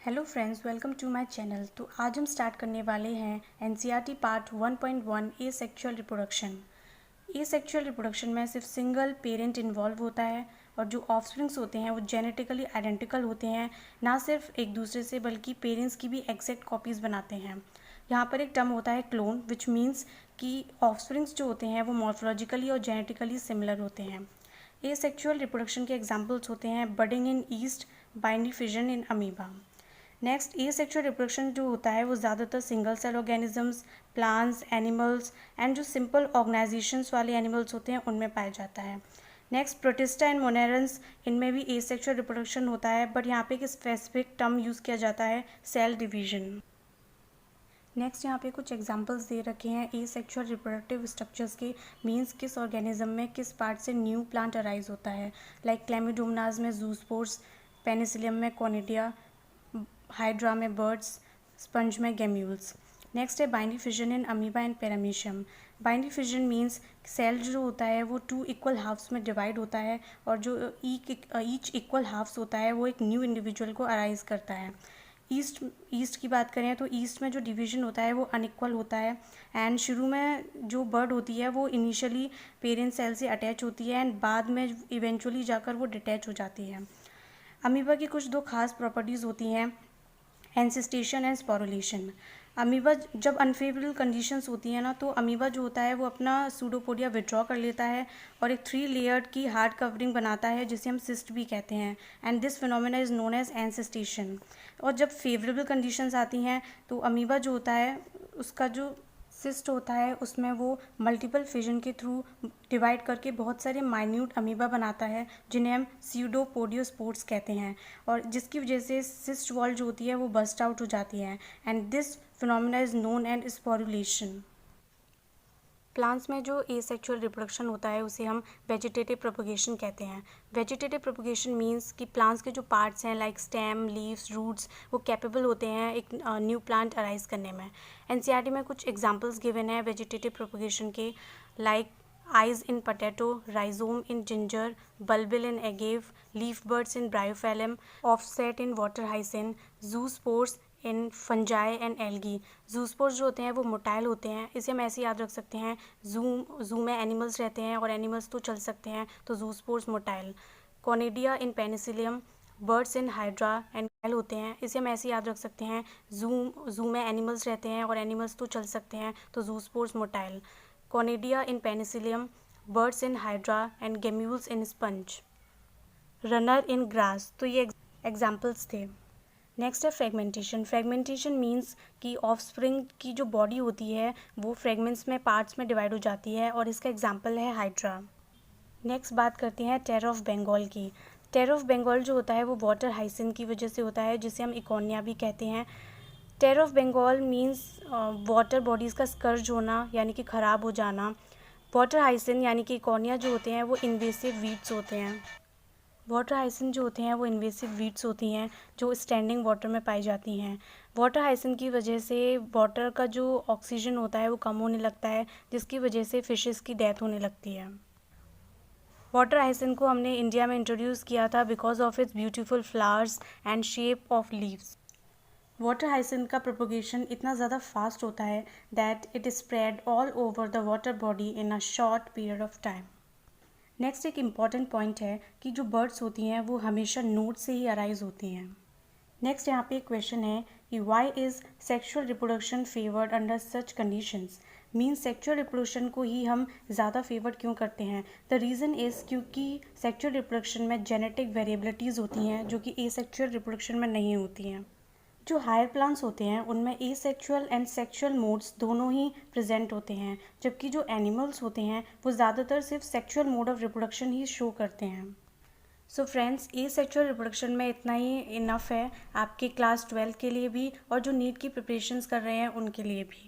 Hello friends, welcome to my channel. तो आज हम स्टार्ट करने वाले हैं NCERT part 1.1 asexual reproduction. Asexual reproduction में सिर्फ सिंगल पेरेंट इन्वॉल्व होता है और जो ऑफस्प्रिंग्स होते हैं वो जेनेटिकली आइडेंटिकल होते हैं, ना सिर्फ एक दूसरे से बल्कि पेरेंट्स की भी एग्जैक्ट कॉपीज़ बनाते हैं। यहाँ पर एक टर्म होता है क्लोन, विच मीन्स कि ऑफस्प्रिंग्स जो होते हैं वो मॉर्फोलॉजिकली और जेनेटिकली सिमिलर होते हैं। ए सेक्सुअल रिप्रोडक्शन के एग्जाम्पल्स होते हैं budding in yeast, binary fission in amoeba. Next, asexual reproduction जो होता है वो ज़्यादातर single cell organisms, plants, animals and जो सिंपल ऑर्गेनाइजेशंस वाले एनिमल्स होते हैं उनमें पाया जाता है। नेक्स्ट, प्रोटिस्टा एंड मोनेरंस, इनमें भी ए सेक्सुअल रिप्रोडक्शन होता है, बट यहाँ पे एक स्पेसिफिक टर्म यूज़ किया जाता है, सेल डिवीजन। नेक्स्ट, यहाँ पे कुछ एग्जांपल्स दे रखे हैं ए सेक्सुअल रिप्रोडक्टिव स्ट्रक्चर्स के, मीन्स किस ऑर्गेनिज्म में किस पार्ट से न्यू प्लांट अराइज होता है। लाइक क्लेमिडोमोनास में जूस्पोर्स, पेनिसिलियम में कॉनिडिया, हाइड्रा में बर्ड्स, स्पंज में गेम्यूल्स। नेक्स्ट है binary fission in amoeba and paramecium. Binary fission means cell जो होता है वो 2 इक्वल हाफ्स में डिवाइड होता है और जो ईच इक्वल हाफ्स होता है वो एक न्यू इंडिविजुअल को अराइज करता है। ईस्ट की बात करें तो ईस्ट में जो डिवीजन होता है वो अनइक्वल होता है एंड शुरू में जो बर्ड होती है वो इनिशियली पेरेंट सेल से अटैच होती है एंड बाद में इवेंचुअली जाकर वो डिटैच हो जाती है। अमीबा की कुछ 2 खास प्रॉपर्टीज़ होती हैं, एंसिस्टेशन एंड स्पोरुलेशन। अमीबा जब अनफेवरेबल कंडीशंस होती हैं ना, तो अमीबा जो होता है वो अपना सूडोपोडिया विड्रॉ कर लेता है और एक 3 लेयर्ड की हार्ड कवरिंग बनाता है जिसे हम सिस्ट भी कहते हैं, and this phenomena is known as encystation. और जब फेवरेबल कंडीशंस आती हैं तो अमीबा जो होता है उसका जो सिस्ट होता है उसमें वो मल्टीपल फिजन के थ्रू डिवाइड करके बहुत सारे माइन्यूट अमीबा बनाता है जिन्हें हम स्यूडोपोडियोस्पोर्स कहते हैं, और जिसकी वजह से सिस्ट वॉल जो होती है वो बस्ट आउट हो जाती है, and this phenomena is known and sporulation. Plants में जो एसेक्सुअल रिप्रोडक्शन होता है उसे हम वेजिटेटिव प्रोपगेशन कहते हैं। वेजिटेटिव प्रोपगेशन मींस कि प्लांट्स के जो पार्ट्स हैं लाइक स्टेम, लीव्स, रूट्स, वो कैपेबल होते हैं एक न्यू प्लांट अराइज करने में। एनसीईआरटी में कुछ एग्जांपल्स गिवन है वेजिटेटिव प्रोपगेशन के, like eyes in potato, rhizome in ginger, bulbil in agave, leaf buds in bryophyllum, offset in water hyacinth, zoospores in fungi and algae. Zoospores जो होते हैं वो मोटाइल होते हैं, इसे हम ऐसे याद रख सकते हैं, जू में एनिमल्स रहते हैं और एनिमल्स तो चल सकते हैं, तो zoospores motile. Conidia in Penicillium, birds in hydra and होते हैं, इसे हम ऐसे याद रख सकते हैं, जू में एनिमल्स रहते हैं और एनिमल्स तो चल सकते हैं, तो zoospores motile. Conidia in Penicillium, birds in hydra and gemmules in sponge. Runner in grass, तो ये एग्जाम्पल्स थे। नेक्स्ट है फ्रेगमेंटेशन। फ्रेगमेंटेशन मीन्स कि ऑफस्प्रिंग की जो बॉडी होती है वो फ्रेगमेंट्स में, पार्ट्स में डिवाइड हो जाती है, और इसका एग्जांपल है हाइड्रा। नेक्स्ट बात करते हैं टेरर ऑफ बंगाल की। टेरर ऑफ बंगाल जो होता है वो वाटर हाइसिन की वजह से होता है, जिसे हम इकोनिया भी कहते हैं। Terror of Bengal means water bodies का स्कर्ज होना यानी कि ख़राब हो जाना। वाटर हाइसिन यानी कि इकोनिया जो होते हैं वो इन्वेसिव वीड्स होते हैं। वाटर हाइसिन जो होते हैं वो इन्वेसिव वीड्स होती हैं जो स्टैंडिंग वाटर में पाई जाती हैं। वाटर हाइसिन की वजह से वाटर का जो ऑक्सीजन होता है वो कम होने लगता है, जिसकी वजह से फिशेस की डेथ होने लगती है। वाटर हाइसिन को हमने इंडिया में इंट्रोड्यूस किया था because of its beautiful flowers and shape of leaves. Water hyacinth का प्रोपोगेशन इतना ज़्यादा फास्ट होता है that it spread all over the water body in a short period of time. Next एक इम्पॉर्टेंट पॉइंट है कि जो बर्ड्स होती हैं वो हमेशा नोड से ही अराइज होती हैं। नेक्स्ट यहाँ पे एक क्वेश्चन है कि why is sexual reproduction favoured under such conditions. Means sexual reproduction को ही हम ज़्यादा फेवर्ड क्यों करते हैं। द रीज़न इज़ क्योंकि सेक्सुअल रिप्रोडक्शन में जेनेटिक वेरिएबिलिटीज़ होती हैं जो कि एसेक्सुअल रिप्रोडक्शन में नहीं होती हैं। जो हायर प्लांट्स होते हैं उनमें एसेक्सुअल एंड सेक्सुअल मोड्स दोनों ही प्रेजेंट होते हैं, जबकि जो एनिमल्स होते हैं वो ज़्यादातर सिर्फ sexual mode of reproduction he show करते हैं। सो फ्रेंड्स, एसेक्सुअल रिप्रोडक्शन में इतना ही इनफ है आपके क्लास 12 के लिए भी और जो नीट की प्रिपरेशंस कर रहे हैं उनके लिए भी।